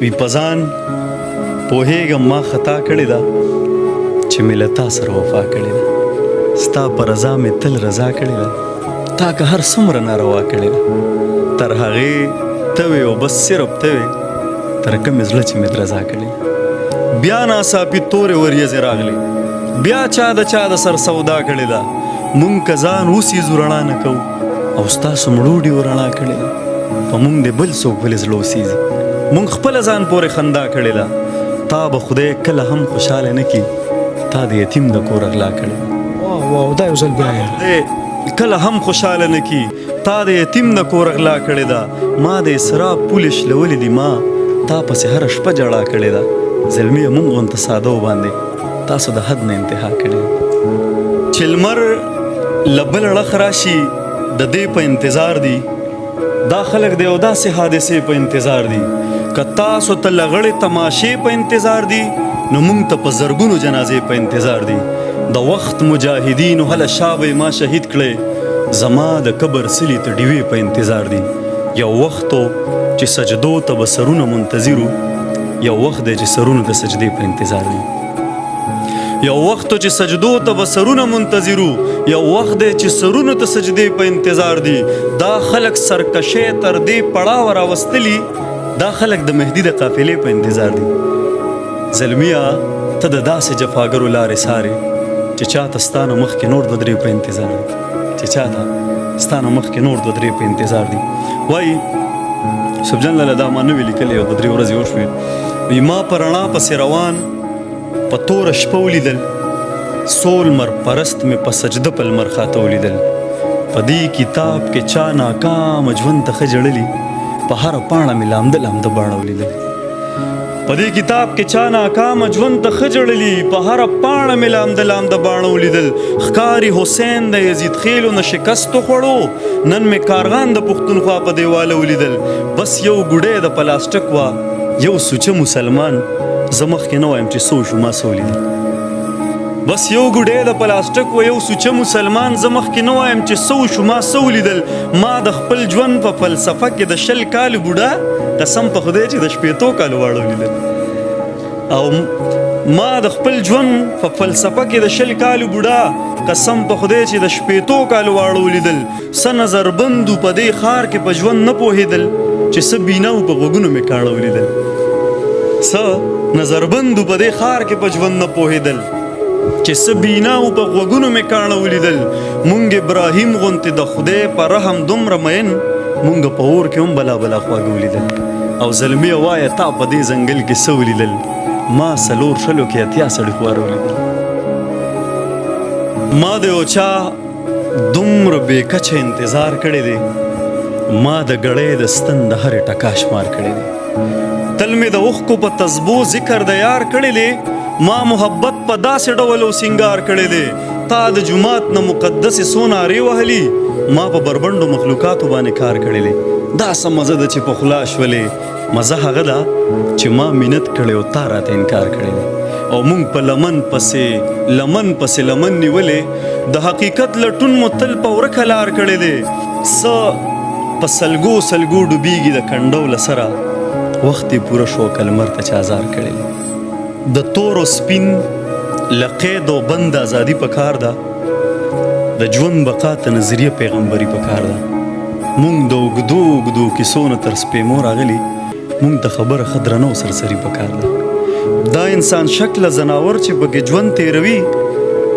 وی پزان پوهیږم ما خطا کړې ده چې مې له تا سره وفا کړې ده ستا په رضا مې تل رضا کړې ده تا که هر څومره ناروا کړې ده تر هغې ته وې او بس صرف ته وې تر کومې زړه چې مې رضا کړې بیا ناڅاپي تورې وریځې راغلې بیا چا د سر سودا کړې ده مونږ که ځان اوسیزو رڼا نه کوو او ستاسو مړوډي رڼا کړې ده په مونږ دې بل څوک ولې زړه اوسیزي مونږ خپله ځان پورې خندا کړې ده تا به خدای کله هم خوشحاله نه کي تا د یتیم د کور اغلا کړې ده واو دا یو ځل بیا کله هم خوشحاله نه کي تا د یتیم د کور اغلا کړې ده ما د اسراف پولې شلولې دي ما تا پسې هره شپه جړا کړې ده زلمیه مونږ غونته ساده وباندې تاسو د حد نه انتها کړې ده چې لمر له بل اړخ راشي د دې په انتظار دي دا خلک د یو داسې حادثې په انتظار دي که تاسو ته لغړې تماشې په انتظار دي نو موږ ته په زرګونو جنازې په انتظار دي د وخت مجاهدینو هله شا به ما شهید کړې زما د قبر سلي ته ډیوې په انتظار دي یو وخت چې سجدو ته به سرونه منتظرو یو وخت دی چې سرونو د سجدې په انتظار دي یو وخت چې سجدو ته به سرونه منتظرو یو وخت دی چې سرونو ته سجدې په انتظار دي دا خلک سرکشۍ تر دې پړاوه راوستلي دا خلک د مهدي د قافلې په انتظار دي زلمیه ته د داسې جفاګرو لارې سارې چې چاته ستا نه مخکې نور دوه درې په انتظار دي چې چاته ستا نه مخکې نور دوه درې په انتظار دي وایي سبجان لاله دا ما نوې لیکلې یو دوه درې ورځې وشوې وایي ما په رڼا پسې روان په توره شپه ولیدل سول مر پرست مې په سجده په لمر خاته ولیدل په دې کتاب کې چا ناکام ژوند ته ښه ژړلي په هره پاڼه مې لامده لامده باڼه ولیدل په دې کتاب کې چا ناکام ژوند ته ښه ژړلي په هره پاڼه مې لامده لامده باڼه ولیدل ښکاري حسین د یزید خیلو نه شکستو خوړو نن مې کارغان د پښتونخوا په دیواله ولیدل بس یو ګوډی د پلاستیک وا یو سوچه مسلمان زه مخکې نه وایم چې څه وشو ما څه ولیدل بس یو ګوډی د پلاستیک و یو سوچه مسلمان زه مخکې نه وایم چې څه وشو ما څه ولیدل ما د خپل ژوند په فلسفه کې د 100 کالو بوډا قسم په خدای چې د 15 کالو واړه ولیدل او ما د خپل ژوند په فلسفه کې د 100 کالو بوډا قسم په خدای چې د 15 کالو واړه ولیدل څه نظربندو په دې ښار کې په ژوند نه پوهېدل چې څه بیناو په غوږونو مې کاڼه ولیدل څه نظربندو په دې ښار کې په ژوند نه پوهېدل چې څه بیناو په غوږونو مې کاڼه ولیدل مونږ ابراهیم غوندې د خدای په رحم دومره مین مونږ په اور کې هم بلا بلا خواږه ولیدل او زلمیه وایه تا په دې ځنګل کې څه ولیدل ما 4 شلو کې اتیا سړي خواره ولیدل ما د یو چا دومره بې کچه انتظار کړی دی ما د ګړۍ د ستن د هرې ټکا شمار کړی دی تل مې د اوښکو په تسبو ذکر د یار کړی دی ما محبت په داسې ډول او سینګار کړی دی تا د جومات نه مقدسې څو نارې وهلي ما په بربنډو مخلوقاتو باندې کار کړی دی دا څه مزه ده چې په خولا شولې مزه هغه ده چې ما منت کړی او تا راته انکار کړی دی او مونږ په لمن پسې لمن نیولې د حقیقت لټون مو تل په ورکه لار کړی دی څه په سلګو ډوبېږي د کنډو له سره وخت یې پوره شو که لمر ته چې ازار کړی دی د تور او سپین له قید او بند ازادي پکار ده د ژوند بقا ته نظریه پیغمبري پکار ده مونږ د اوږدو کیسو نه تر سپېمو راغلي مونږ ته خبره ښه درنه او سرسري پکار ده دا انسان شکله ځناور چې پکې ژوند تېروي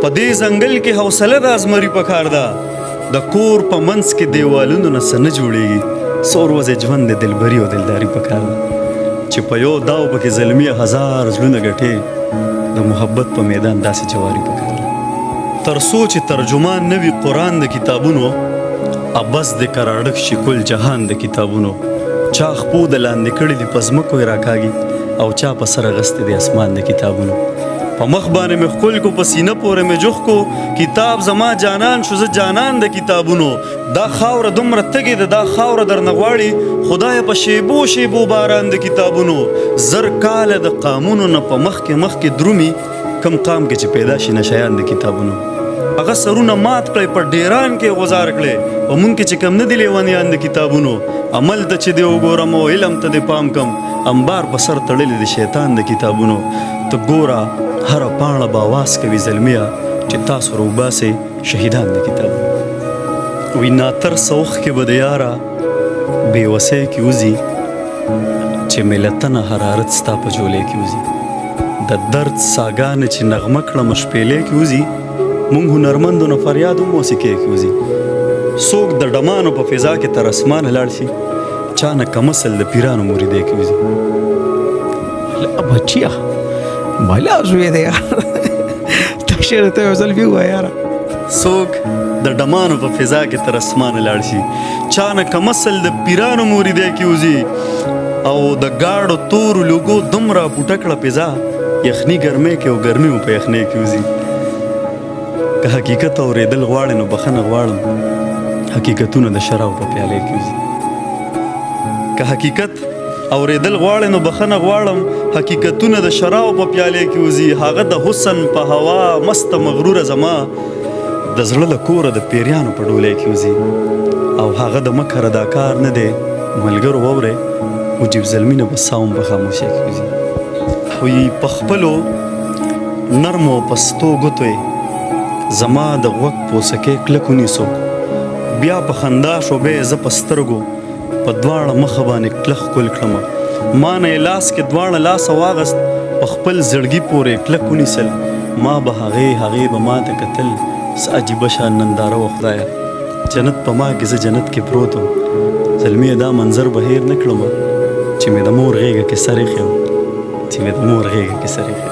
په دې ځنګل کې حوصله د ازمري پکار ده د کور په منځ کې دیوالونو نه څه نه جوړېږي څو ورځې ژوند د دلبري او دلداري پکار ده چې په یو داو پکې زلمیه 1000 زړونه ګټې د محبت په میدان داسې جواري پکار ده تر څو چې ترجمان نه وي قرآن د کتابونو ابس د کراړک شي کل جهان د کتابونو چا خپو د لاندې کړي دي په ځمکو یې راکاږي او چا په سر اغستې د اسمان د کتابونو په مخ باندې مې ښکل کو په سینه پورې مې جوخ کو کتاب زما جانان شو زه جانان د کتابونو دا خاوره دومره تږې ده دا خاوره درنه غواړي خدایه په شیبو شیبو باران د کتابونو زر کاله د قامونو نه په مخکې درومي کم قام کې چې پیدا شي نشیان د کتابونو هغه سرونه مات کړئ په ډیران کې غزار کړئ په مونږ کې چې کم نه دي لیونیان د کتابونو عمل ته چې دی وګورم او علم ته دی پام کم انبار په سر تړلې د شیطان د کتابونو ته ګوره هره پاڼه به آواز کوي زلمیه چې تاسو روباسئ شهیدان د کتابونو وی ناترسه اوښکې به د یاره بېوسۍ کې وځي چې ملتنه حرارت ستا په جولۍ کې وځي د درد ساګانې چې نغمه کړمه شپېلۍ کې وځي مونږ هنرمندو نه فریاد هم موسیقۍ کې وځي څوک د ډمانو په فضا کې تر اسمانه لاړ شي چا نه کمسل د پیرانو مریدۍ کې وځي بچیا بالا زوی دی تا شعر ته یو ځل ووایه یاره څوک د ډمانو په فضا کې تر اسمانه لاړ شي چا نه کمسل د پیرانو مریدۍ کې وځي او د گاړو تورو لوګو دومره پوټه کړه فضا یخني ګرمۍ کې او ګرمي مو په یخنۍ کې وځي که حقیقت اورېدل غواړې نو بخښنه غواړم حقیقتونه د شرابو په پیالې کې وځي که حقیقت اورېدل غواړې نو بخښنه غواړم حقیقتونه د شرابو په پیالې کې وځي هغه د حسن په هوا مسته مغروره زما د زړه له کوره د پیریانو په ډولۍ کې وځي او هغه د مکر اداکار نه دی ملګرو واورئ مجیب زلمي نه به ساوم په خاموشۍ کې وځي وی په خپلو نرمو پستو ګوتو زما د غوږ پوسکې کلک ونیسو بیا په خندا شوبې زه په سترګو په دواړه مخه باندې کلک ښکل کړمه ما نه یې لاس کې دواړه لاسه واغست په خپل زړګي پورې کلک ونیسل ما به هغې به ما ته کتل څه عجیبه شان ننداره وه خدایه جنت په ما کې زه جنت کې پروت وم زلمیه دا منظر به هیر نه کړمه چې مې د مور غېږه کې سر ایښی چې مې د مور غېږه کې سر ایښی